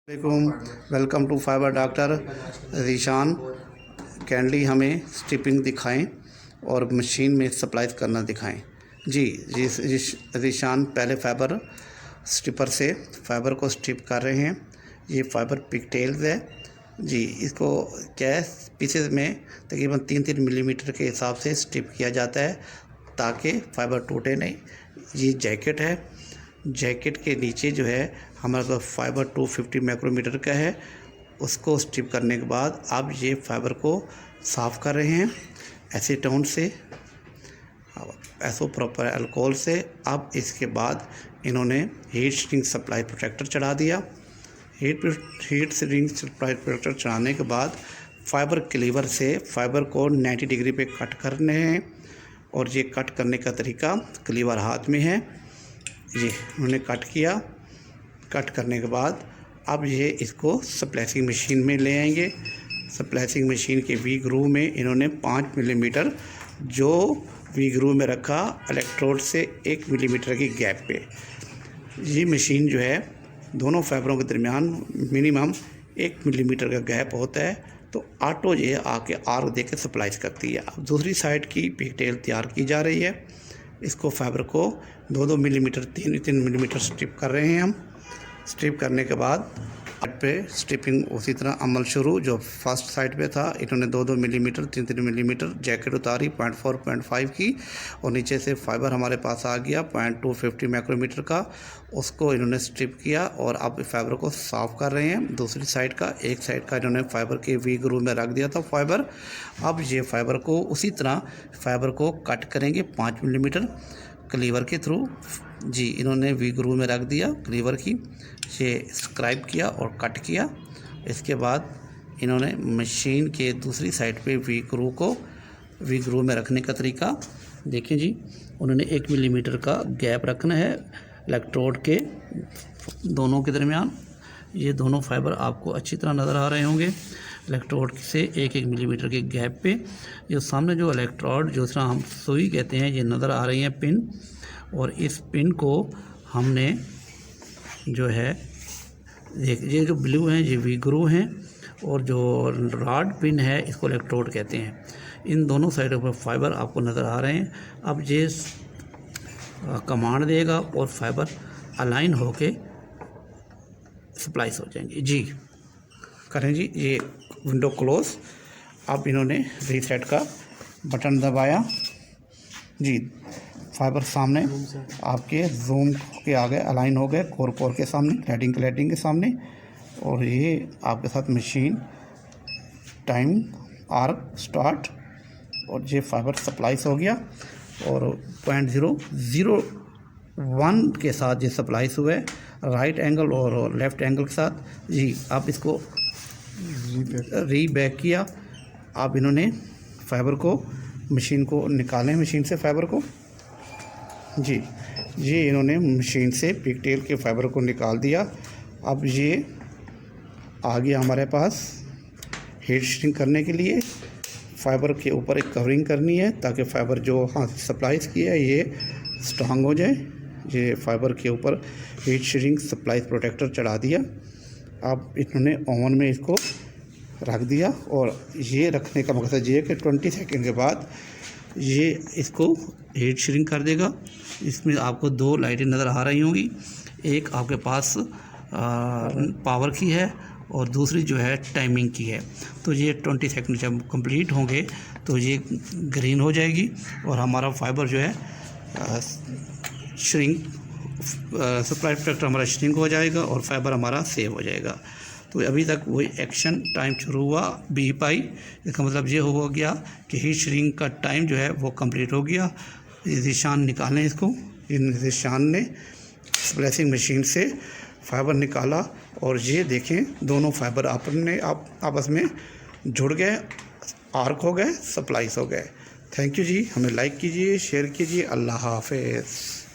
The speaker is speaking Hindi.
Welcome to fibre doctor Rishan. Kindly हमें स्ट्रिपिंग दिखाएं और मशीन में सप्लाई करना दिखाएं। जी रीशान पहले फाइबर स्ट्रिपर से फाइबर को स्ट्रिप कर रहे हैं। ये फाइबर पिगटेल्स है जी। इसको कैश पीसेस में तकरीबन 3-3 मिलीमीटर के हिसाब से स्ट्रिप किया जाता है ताकि फाइबर टूटे नहीं। ये जैकेट है। जैकेट के नीचे जो है हमारे पास फाइबर 250 माइक्रोमीटर का है। उसको स्ट्रिप करने के बाद अब ये फाइबर को साफ़ कर रहे हैं एसीटोन से, एसोप्रोपर अल्कोहल से। अब इसके बाद इन्होंने हीट श्रिंक सप्लाई प्रोटेक्टर चढ़ा दिया। हीट श्रिंक सप्लाई प्रोटेक्टर चढ़ाने के बाद फाइबर क्लीवर से फाइबर को 90 डिग्री पे कट करने हैं। और ये कट करने का तरीका क्लीवर हाथ में है। ये उन्होंने कट किया। कट करने के बाद अब ये इसको स्प्लैशिंग मशीन में ले आएंगे। स्प्लैशिंग मशीन के वी ग्रूव में इन्होंने 5 मिलीमीटर जो वी ग्रूव में रखा इलेक्ट्रोड से 1 मिलीमीटर की गैप पे। ये मशीन जो है दोनों फाइबरों के दरमियान मिनिमम 1 मिलीमीटर का गैप होता है, तो ऑटो ये आके आर्क दे के सप्लाई करती है। अब दूसरी साइड की पिगटेल तैयार की जा रही है। इसको फाइबर को 2-2 मिलीमीटर 3-3 मिलीमीटर स्ट्रिप कर रहे हैं हम। स्ट्रिप करने के बाद पे स्ट्रिपिंग उसी तरह अमल शुरू जो फर्स्ट साइड पे था। इन्होंने 2-2 मिलीमीटर 3-3 मिलीमीटर जैकेट उतारी 0.4-0.5 की और नीचे से फाइबर हमारे पास आ गया 0.250 माइक्रोमीटर का। उसको इन्होंने स्ट्रिप किया और अब फाइबर को साफ़ कर रहे हैं। दूसरी साइड का एक साइड का इन्होंने फाइबर के वी ग्रूव में रख दिया था फाइबर। अब ये फाइबर को उसी तरह फाइबर को कट करेंगे 5 मिलीमीटर क्लीवर के थ्रू। जी इन्होंने वी ग्रूव में रख दिया क्लीवर की, ये स्क्राइब किया और कट किया। इसके बाद इन्होंने मशीन के दूसरी साइड पे वी ग्रूव में रखने का तरीका देखिए जी। उन्होंने 1 मिलीमीटर का गैप रखना है इलेक्ट्रोड के दोनों के दरमियान। ये दोनों फाइबर आपको अच्छी तरह नज़र आ रहे होंगे इलेक्ट्रोड से 1-1 मिलीमीटर के गैप पे। ये सामने जो इलेक्ट्रोड जो तरह हम सुई कहते हैं ये नज़र आ रही हैं पिन, और इस पिन को हमने जो है ये जो ब्लू हैं ये वी ग्रूव हैं और जो रॉड पिन है इसको इलेक्ट्रोड कहते हैं। इन दोनों साइडों पर फाइबर आपको नज़र आ रहे हैं। अब ये कमांड देगा और फाइबर अलाइन होके सप्लाइज हो जाएंगे। जी करें जी। ये विंडो क्लोज। अब इन्होंने रीसेट का बटन दबाया जी। फाइबर सामने आपके जूम के आगे अलाइन हो गए कोर के सामने, क्लैडिंग के सामने। और ये आपके साथ मशीन टाइम आर्क स्टार्ट और ये फाइबर सप्लाइस हो गया और 0.001 के साथ ये सप्लाइस हुए राइट एंगल और लेफ़्ट एंगल के साथ। जी आप इसको रीबैक किया। अब इन्होंने फाइबर को मशीन को निकालें मशीन से फाइबर को। जी इन्होंने मशीन से पिगटेल के फाइबर को निकाल दिया। अब ये आ गया हमारे पास हीट श्रिंक करने के लिए। फाइबर के ऊपर एक कवरिंग करनी है ताकि फाइबर जो हाथ सप्लाइज किया है ये स्ट्रांग हो जाए। ये फाइबर के ऊपर हीट श्रिंक सप्लाई प्रोटेक्टर चढ़ा दिया। अब इन्होंने ओवन में इसको रख दिया और ये रखने का मकसद ये है कि 20 सेकंड के बाद ये इसको हीट श्रिंक कर देगा। इसमें आपको 2 लाइटें नज़र आ रही होंगी। एक आपके पास पावर की है और दूसरी जो है टाइमिंग की है। तो ये 20 सेकंड जब कंप्लीट होंगे तो ये ग्रीन हो जाएगी और हमारा फाइबर जो है श्रिंक सप्लाई प्रोटेक्टर हमारा श्रिंक हो जाएगा और फाइबर हमारा सेव हो जाएगा। तो अभी तक वही एक्शन टाइम शुरू हुआ बीप आई। इसका मतलब ये हो गया कि हीट श्रिंक का टाइम जो है वो कंप्लीट हो गया। रीशान निकालें इसको। इन रीशान ने स्प्लैशिंग मशीन से फाइबर निकाला और ये देखें दोनों फाइबर अपने आपस में जुड़ गए, आर्क हो गए, सप्लाइज हो गए। थैंक यू जी। हमें लाइक कीजिए, शेयर कीजिए। अल्लाह हाफ़िज़।